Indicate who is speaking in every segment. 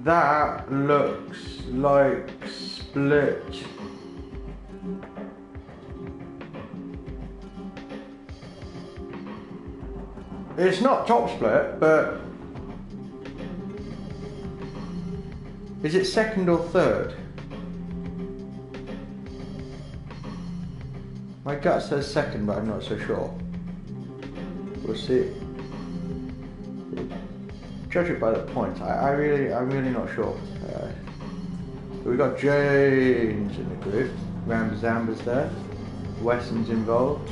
Speaker 1: That looks like split. It's not top split, but is it second or third? My gut says second, but I'm not so sure. We'll see. Judge it by the points. I'm really not sure. We got James in the group. Rambazamba's there. Wesson's involved.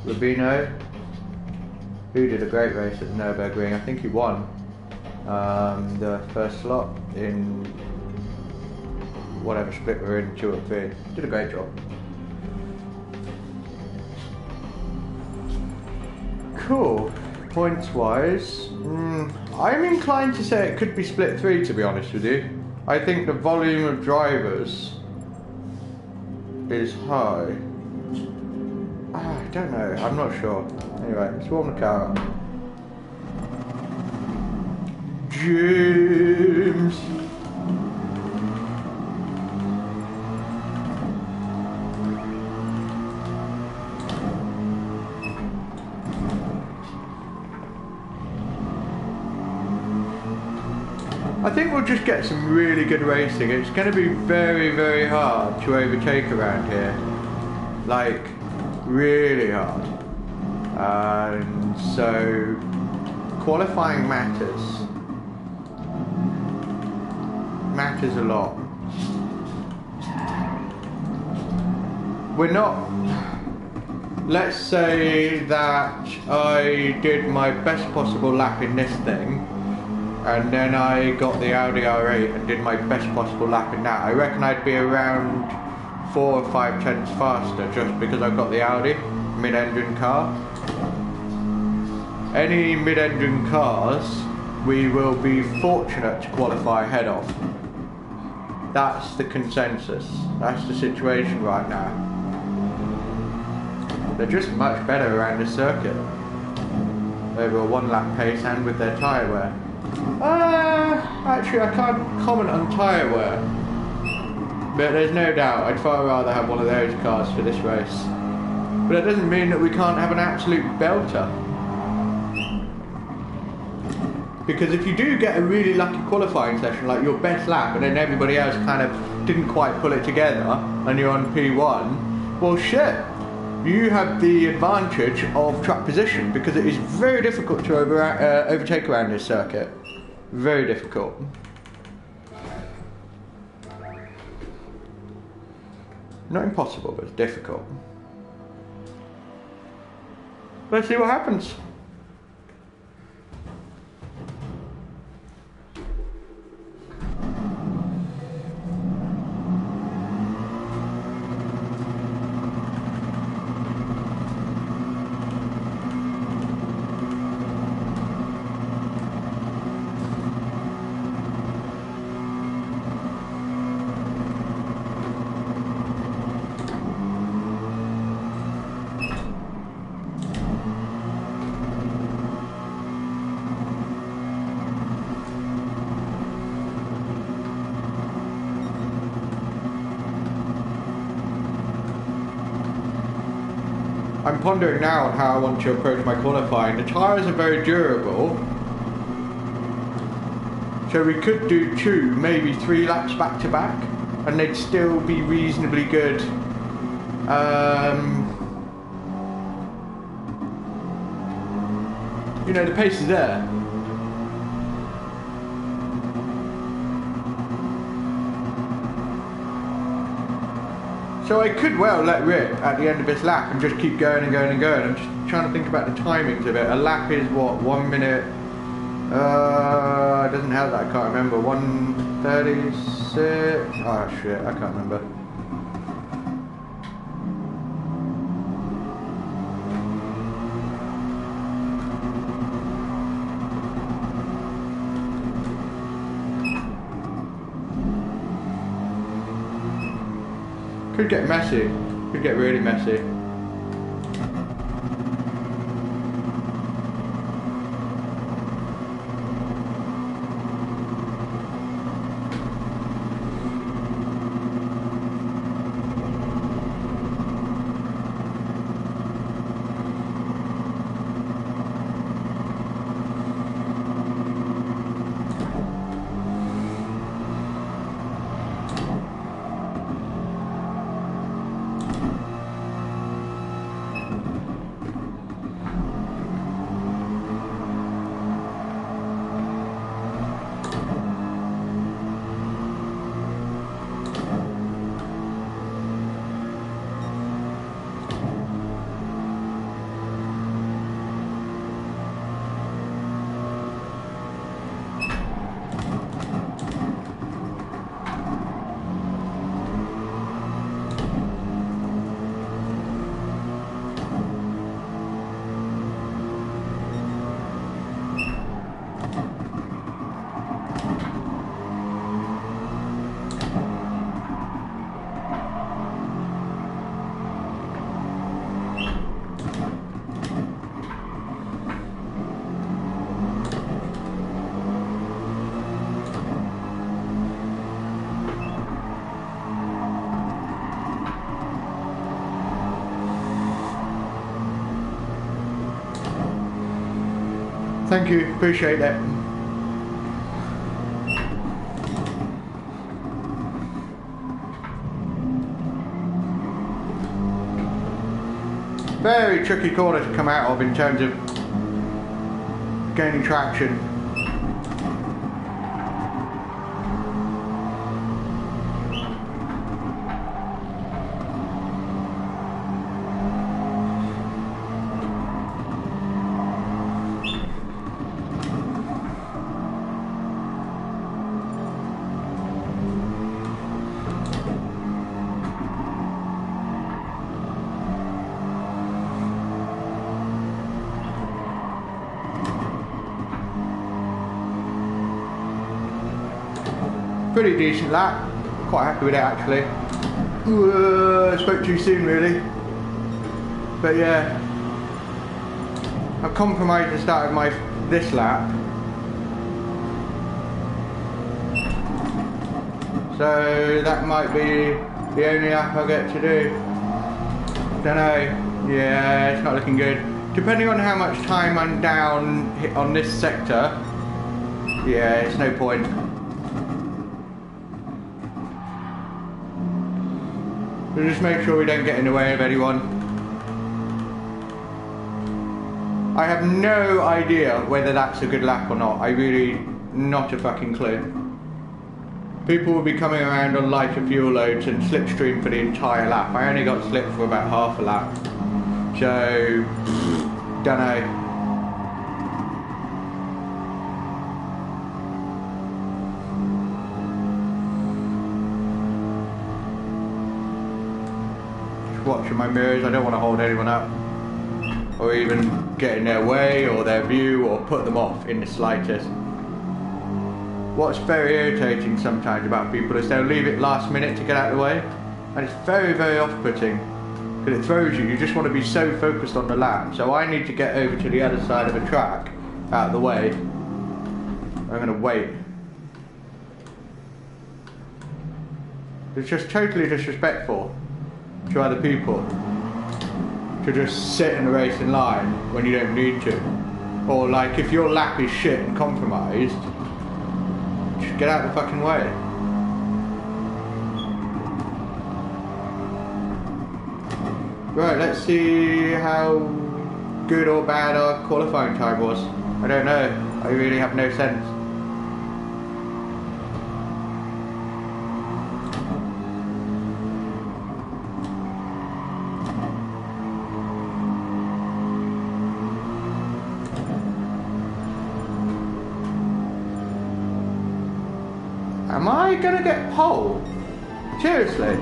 Speaker 1: Rubino, who did a great race at the Nürburgring. I think he won the first slot in whatever split we're in, 2 or 3. Did a great job. Cool. Points wise, I'm inclined to say it could be split 3, to be honest with you. I think the volume of drivers is high. I don't know, I'm not sure. Anyway, let's warm the car up. James! I think we'll just get some really good racing. It's going to be very, very hard to overtake around here. Like, really hard. And so, qualifying matters. Matters a lot. We're not... Let's say that I did my best possible lap in this thing, and then I got the Audi R8 and did my best possible lap in that. I reckon I'd be around 4 or 5 tenths faster just because I've got the Audi mid-engine car. Any mid-engine cars, we will be fortunate to qualify ahead of. That's the consensus. That's the situation right now. They're just much better around the circuit. Over a 1 lap pace and with their tyre wear. Actually I can't comment on tyre wear, but there's no doubt I'd far rather have one of those cars for this race. But that doesn't mean that we can't have an absolute belter. Because if you do get a really lucky qualifying session, like your best lap, and then everybody else kind of didn't quite pull it together, and you're on P1, well shit, you have the advantage of track position, because it is very difficult to overtake around this circuit. Very difficult. Not impossible, but it's difficult. Let's see what happens. I'm pondering now on how I want to approach my qualifying. The tyres are very durable, so we could do 2, maybe 3 laps back to back, and they'd still be reasonably good. You know, the pace is there. So I could well let rip at the end of this lap and just keep going and going and going. I'm just trying to think about the timings of it. A lap is what, 1 minute? It doesn't have that, I can't remember. 1:36. Oh shit, I can't remember. Could get messy. Could get really messy. Thank you, appreciate it. Very tricky corner to come out of in terms of gaining traction. Pretty decent lap, quite happy with it actually. Spoke too soon really. But yeah, I've compromised the start of this lap. So that might be the only lap I'll get to do. Don't know, yeah, it's not looking good. Depending on how much time I'm down on this sector, yeah, it's no point. So just make sure we don't get in the way of anyone. I have no idea whether that's a good lap or not. I really, not a fucking clue. People will be coming around on lighter fuel loads and slipstream for the entire lap. I only got slipped for about half a lap. So, don't know. Watching my mirrors, I don't want to hold anyone up or even get in their way or their view or put them off in the slightest. What's very irritating sometimes about people is they'll leave it last minute to get out of the way, and it's very, very off-putting because it throws you. You just want to be so focused on the lap. So I need to get over to the other side of the track out of the way. I'm going to wait. It's just totally disrespectful to other people to just sit in a racing line when you don't need to. Or like if your lap is shit and compromised, just get out of the fucking way. Right, let's see how good or bad our qualifying time was. I don't know, I really have no sense. Am I gonna get pole? Seriously?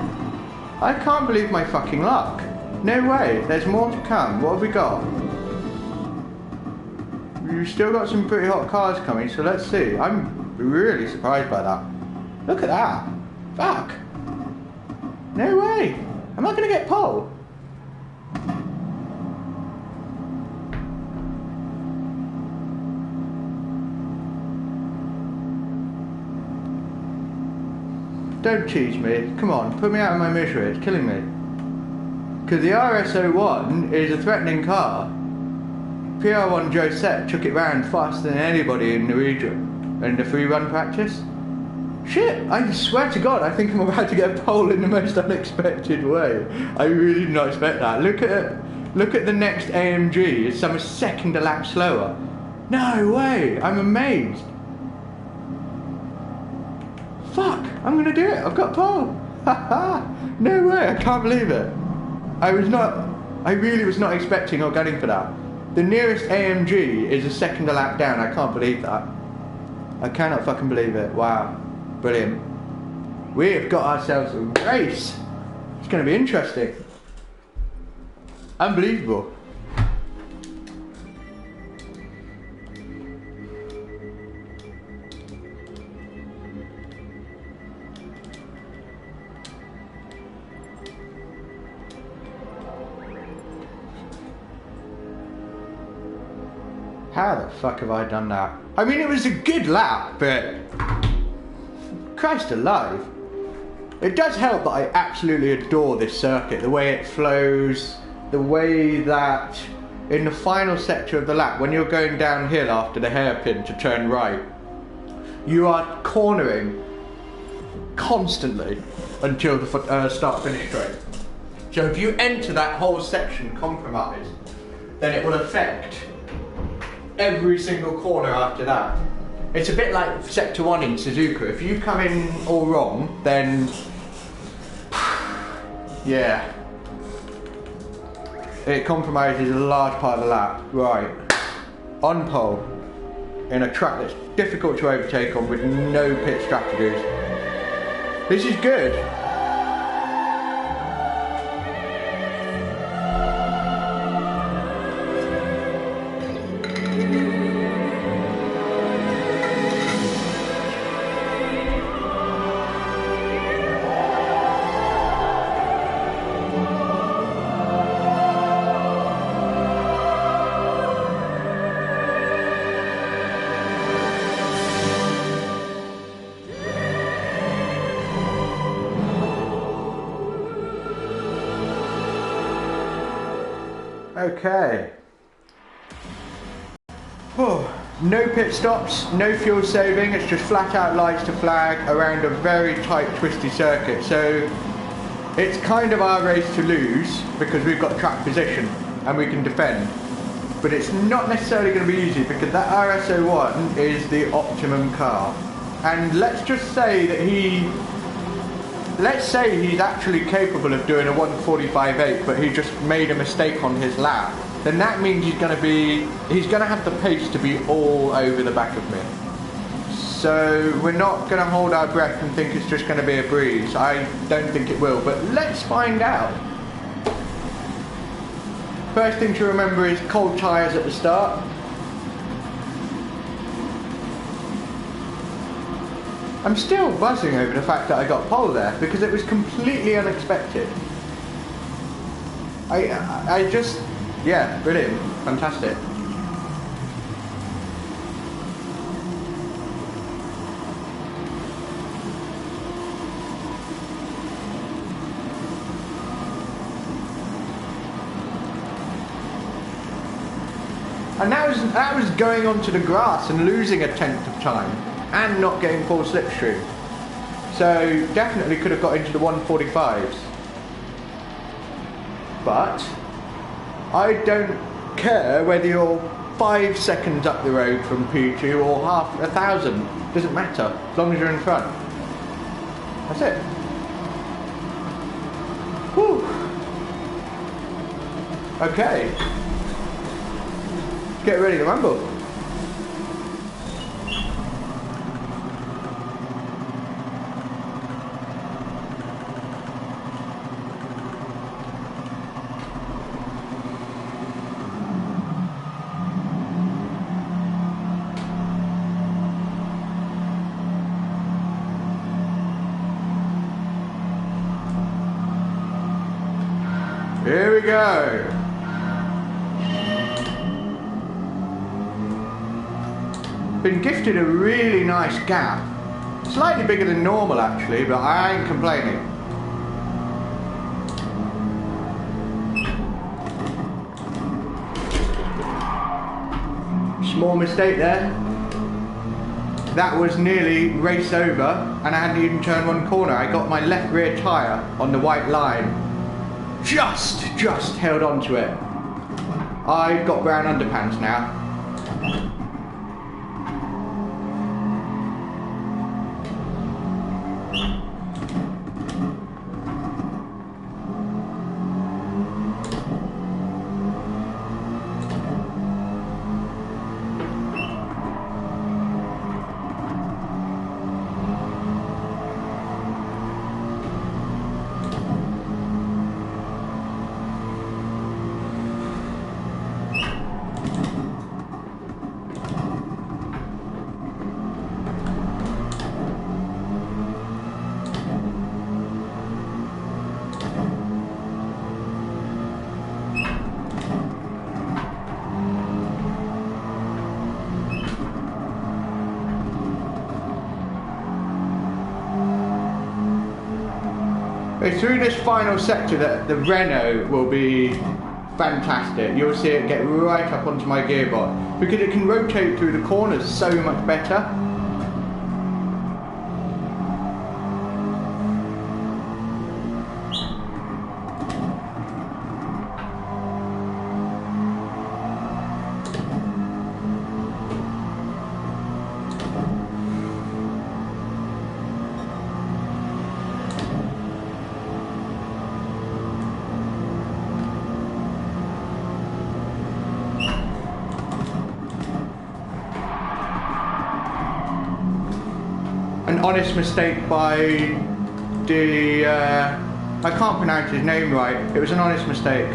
Speaker 1: I can't believe my fucking luck. No way, there's more to come. What have we got? We've still got some pretty hot cars coming, so let's see. I'm really surprised by that. Look at that. Fuck. No way. Am I gonna get pole? Don't tease me. Come on, put me out of my misery. It's killing me. Because the RS01 is a threatening car. PR1 Josette took it round faster than anybody in the region in the free run practice. Shit, I swear to God, I think I'm about to get a pole in the most unexpected way. I really did not expect that. Look at the next AMG. It's some second a lap slower. No way, I'm amazed. Fuck, I'm gonna do it, I've got pole. Haha, no way, I can't believe it. I really was not expecting or gunning for that. The nearest AMG is a second a lap down, I can't believe that. I cannot fucking believe it, wow, brilliant. We have got ourselves a race. It's gonna be interesting. Unbelievable. How the fuck have I done that? I mean, it was a good lap, but Christ alive. It does help that I absolutely adore this circuit. The way it flows, the way that in the final sector of the lap, when you're going downhill after the hairpin to turn right, you are cornering constantly until the start-finish straight. So if you enter that whole section compromised, then it will affect every single corner after that. It's a bit like Sector 1 in Suzuka. If you come in all wrong, then yeah, it compromises a large part of the lap. Right, on pole, in a track that's difficult to overtake on with no pit strategies. This is good. Okay. Oh, no pit stops, no fuel saving, it's just flat out lights to flag around a very tight twisty circuit. So it's kind of our race to lose because we've got track position and we can defend. But it's not necessarily going to be easy because that RS01 is the optimum car. And let's just say that let's say he's actually capable of doing a 1:45.8, but he just made a mistake on his lap. Then that means he's going to have the pace to be all over the back of me. So we're not going to hold our breath and think it's just going to be a breeze. I don't think it will, but let's find out. First thing to remember is cold tyres at the start. I'm still buzzing over the fact that I got pole there because it was completely unexpected. I just, yeah, brilliant, fantastic. And that was going onto the grass and losing a tenth of time and not getting full slipstream. So definitely could have got into the 145s. But I don't care whether you're 5 seconds up the road from P2 or 1,000. Doesn't matter, as long as you're in front. That's it. Whew. Okay. Let's get ready to rumble. Here we go. Been gifted a really nice gap. Slightly bigger than normal actually, but I ain't complaining. Small mistake there. That was nearly race over and I hadn't even turned one corner. I got my left rear tyre on the white line. Just held on to it. I've got brown underpants now. It's through this final sector that the Renault will be fantastic. You'll see it get right up onto my gearbox because it can rotate through the corners so much better. An honest mistake by the, I can't pronounce his name right, it was an honest mistake.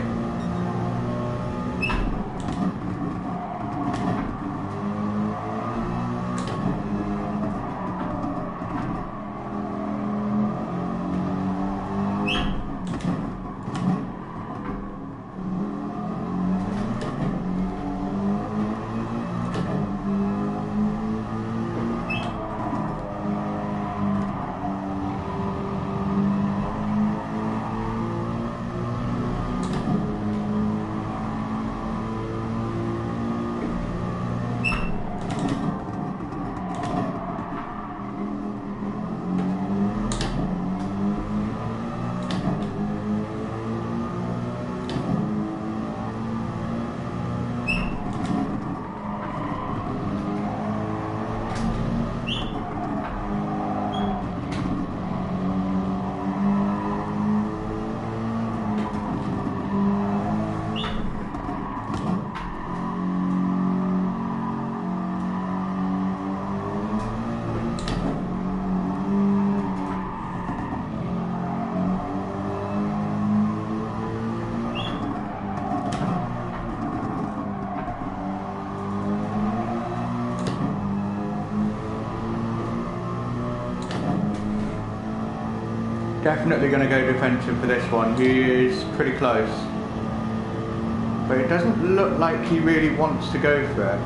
Speaker 1: Definitely going to go defensive for this one. He is pretty close. But it doesn't look like he really wants to go for it.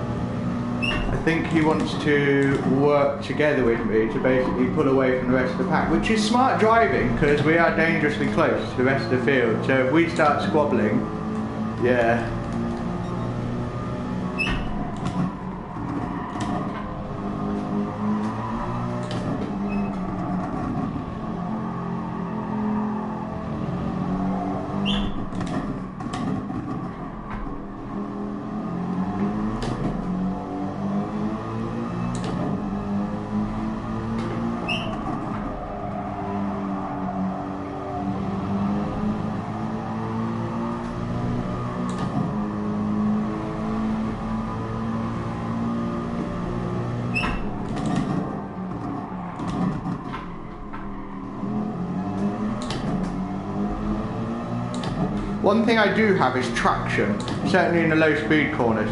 Speaker 1: I think he wants to work together with me to basically pull away from the rest of the pack, which is smart driving because we are dangerously close to the rest of the field. So if we start squabbling, yeah. One thing I do have is traction, certainly in the low speed corners.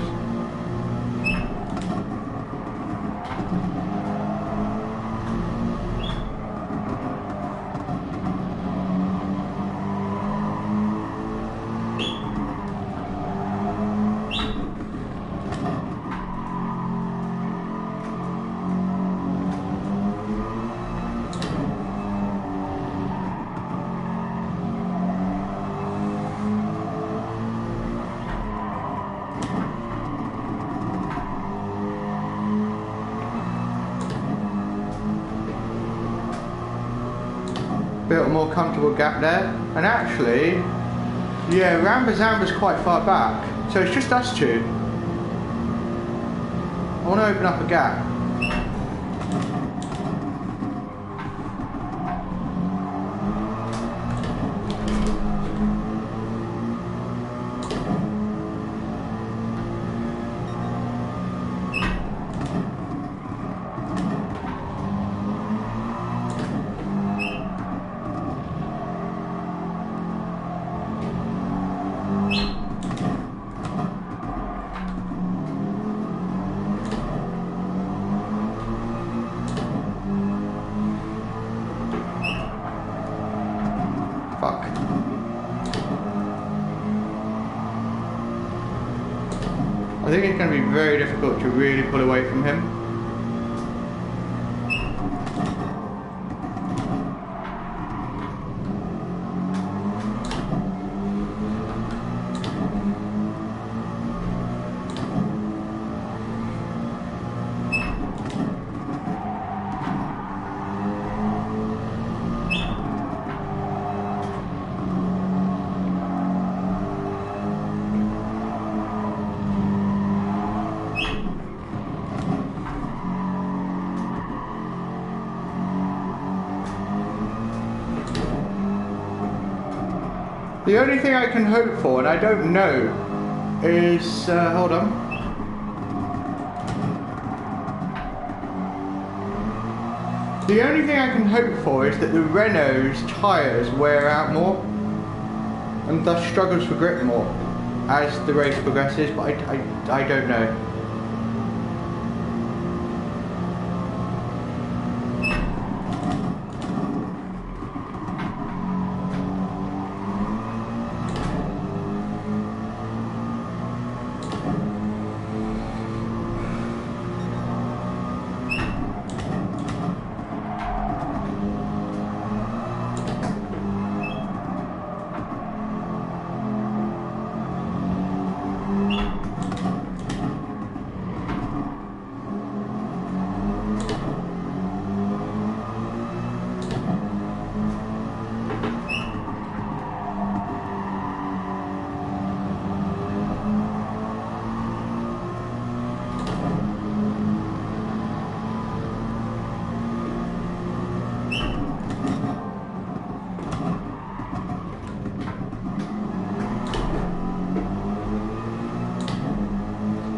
Speaker 1: Built a more comfortable gap there, and actually, yeah, Rambazamba's quite far back, so it's just us two. I want to open up a gap. Fuck. I think it's going to be very difficult to really pull away from him. The only thing I can hope for, and I don't know, is hold on. The only thing I can hope for is that the Renault's tyres wear out more and thus struggles for grip more as the race progresses, but I don't know.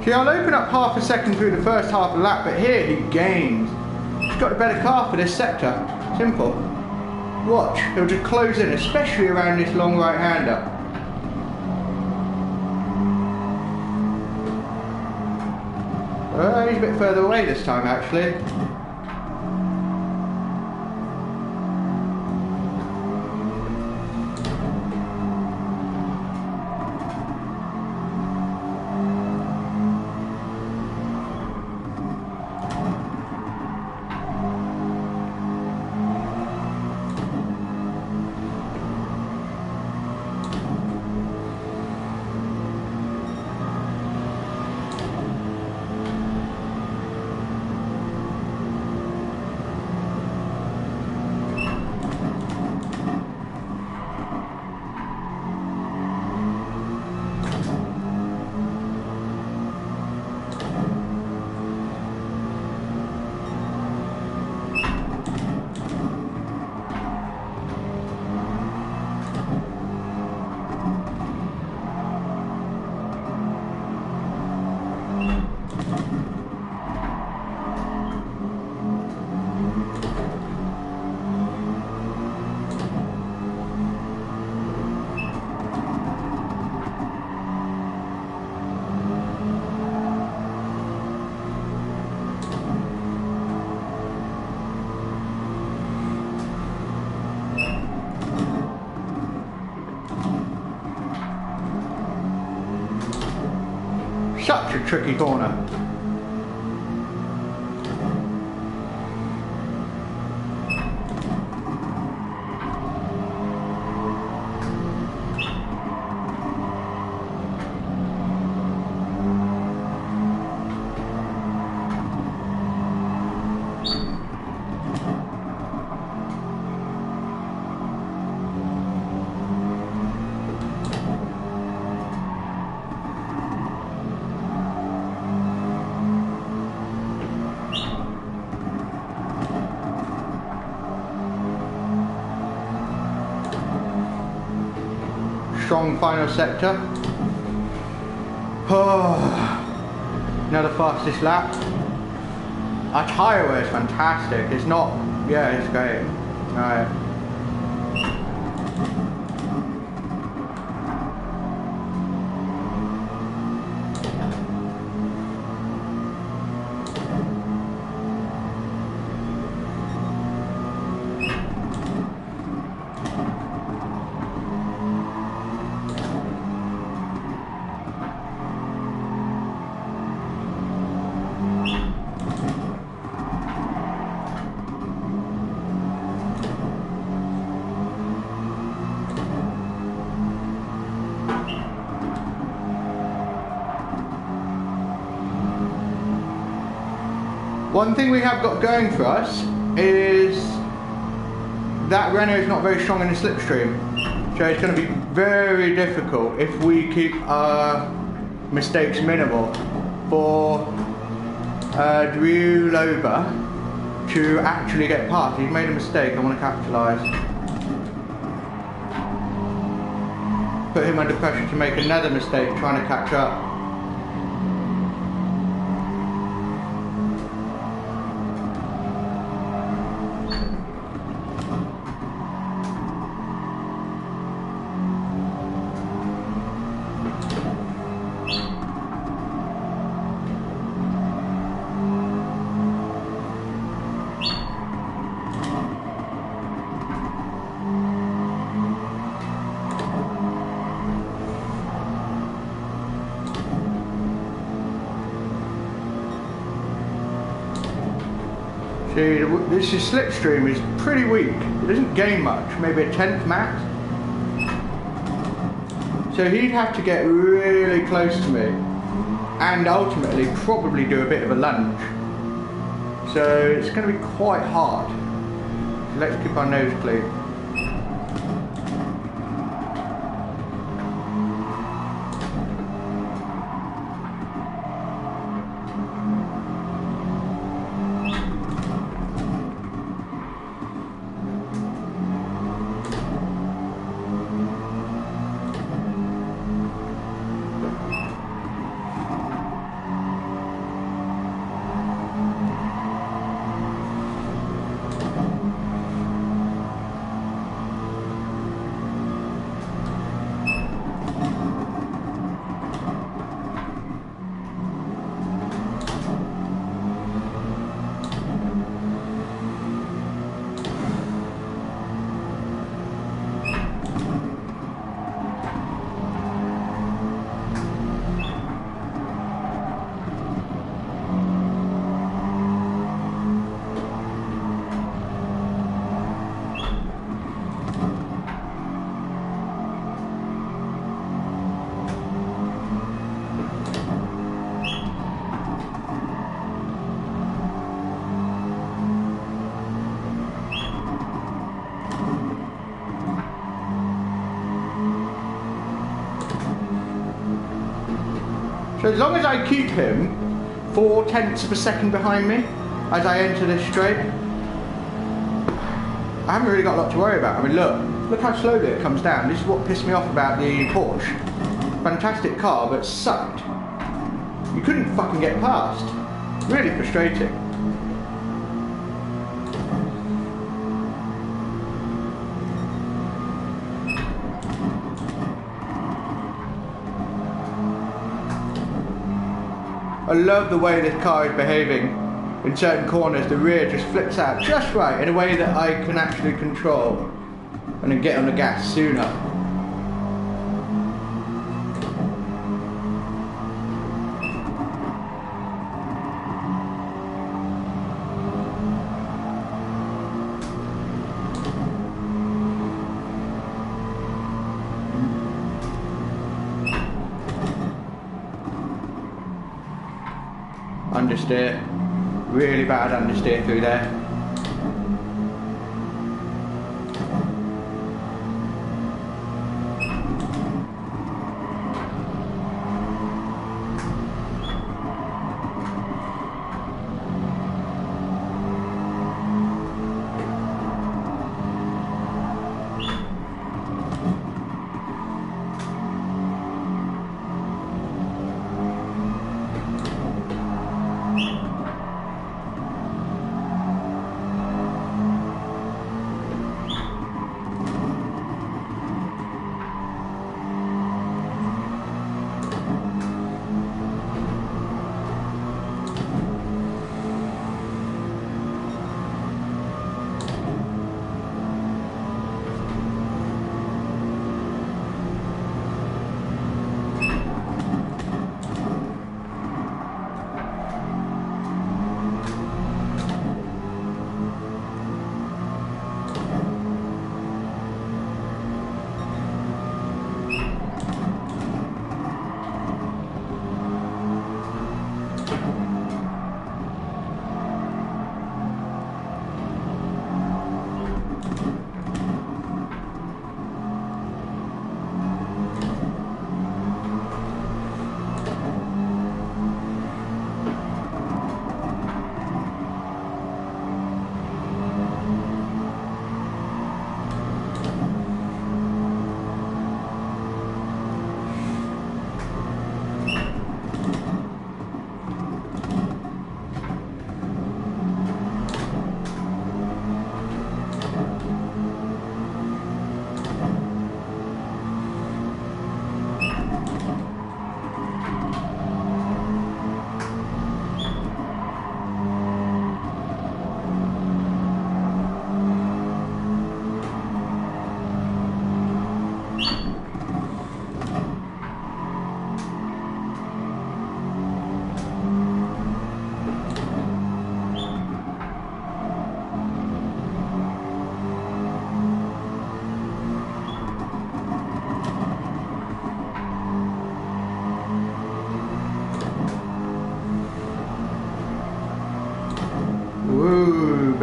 Speaker 1: See, I'll open up half a second through the first half of the lap, but here he gains. He's got a better car for this sector. Simple. Watch, he'll just close in, especially around this long right-hander. He's a bit further away this time, actually. Such a tricky corner. Strong final sector. Oh, now the fastest lap. Our tyre wear is fantastic. It's not, yeah, it's great. Alright. One thing we have got going for us is that Renault is not very strong in the slipstream, so it's going to be very difficult if we keep our mistakes minimal for Drew Lober to actually get past. He's made a mistake, I want to capitalise. put him under pressure to make another mistake trying to catch up. See, this slipstream is pretty weak. It doesn't gain much, maybe a 10th max. So he'd have to get really close to me and ultimately probably do a bit of a lunge. So it's going to be quite hard. So let's keep our nose clean. So as long as I keep him 0.4 of a second behind me as I enter this straight, I haven't really got a lot to worry about. I mean, look how slowly it comes down. This is what pissed me off about the Porsche. Fantastic car, but sucked. You couldn't fucking get past. Really frustrating. I love the way this car is behaving. In certain corners, the rear just flips out just right in a way that I can actually control and then get on the gas sooner. Understeer, really bad understeer through there.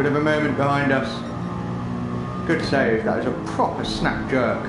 Speaker 1: Bit of a moment behind us. Good save, that was a proper snap jerk.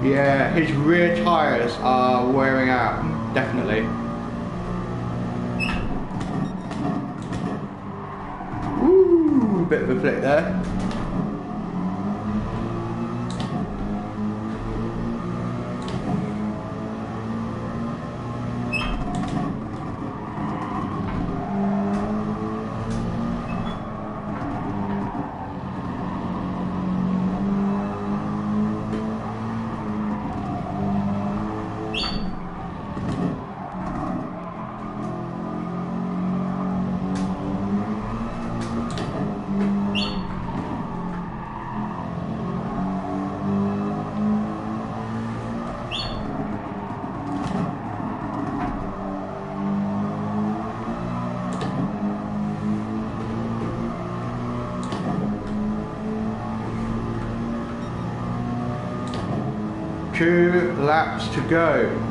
Speaker 1: Yeah, his rear tyres are wearing out, definitely. Ooh, bit of a flick there. Two laps to go.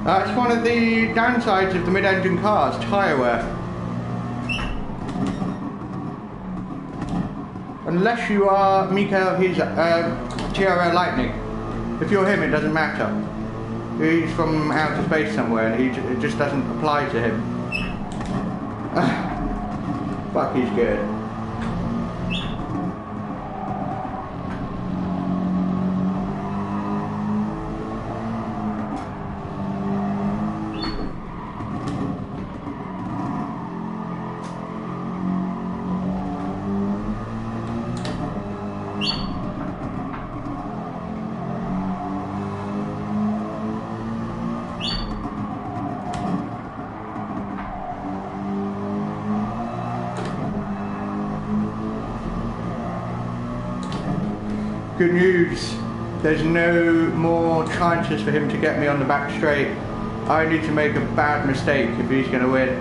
Speaker 1: That's one of the downsides of the mid-engine cars, tyre wear. Unless you are Mikael, he's TRL Lightning. If you're him, it doesn't matter. He's from outer space somewhere and it just doesn't apply to him. Fuck, he's good. Good news, there's no more chances for him to get me on the back straight. I need to make a bad mistake if he's going to win.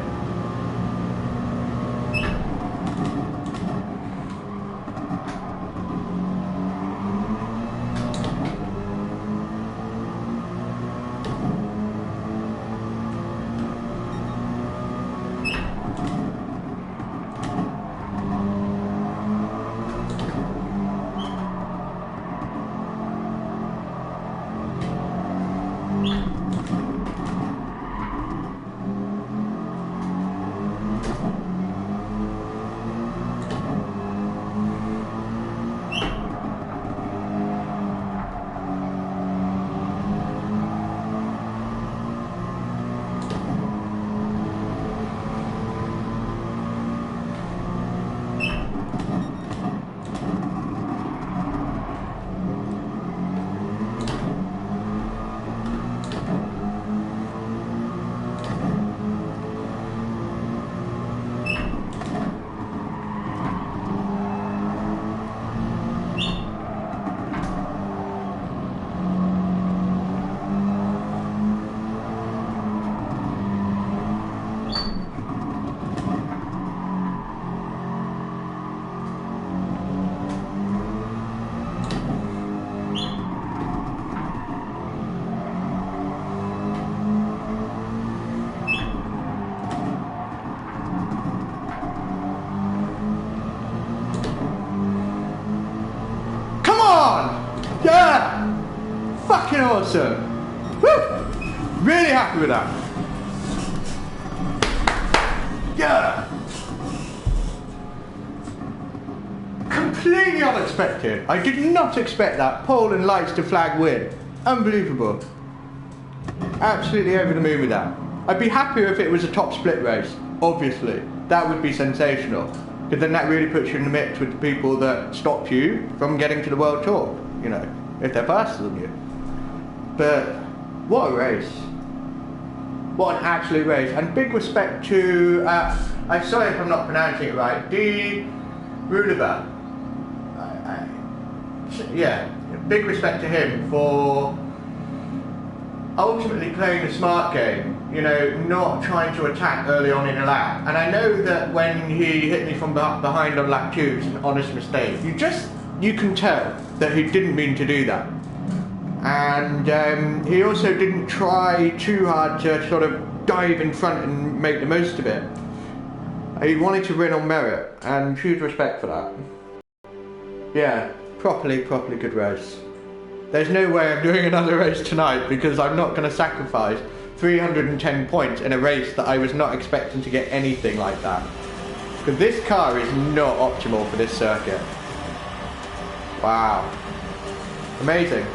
Speaker 1: awesome. Woo! Really happy with that. Yeah. Completely unexpected. I did not expect that pole and lights to flag win. Unbelievable. Absolutely over the moon with that. I'd be happier if it was a top split race, obviously. That would be sensational. Because then that really puts you in the mix with the people that stop you from getting to the World Tour, you know, if they're faster than you. But what a race. What an absolute race. And big respect to, I'm sorry if I'm not pronouncing it right, Gr.3. Yeah, big respect to him for ultimately playing the smart game, you know, not trying to attack early on in a lap. And I know that when he hit me from behind on lap 2, it's an honest mistake. You can tell that he didn't mean to do that. And he also didn't try too hard to sort of dive in front and make the most of it. He wanted to win on merit, and huge respect for that. Yeah, properly good race. There's no way I'm doing another race tonight because I'm not going to sacrifice 310 points in a race that I was not expecting to get anything like that. Because this car is not optimal for this circuit. Wow. Amazing.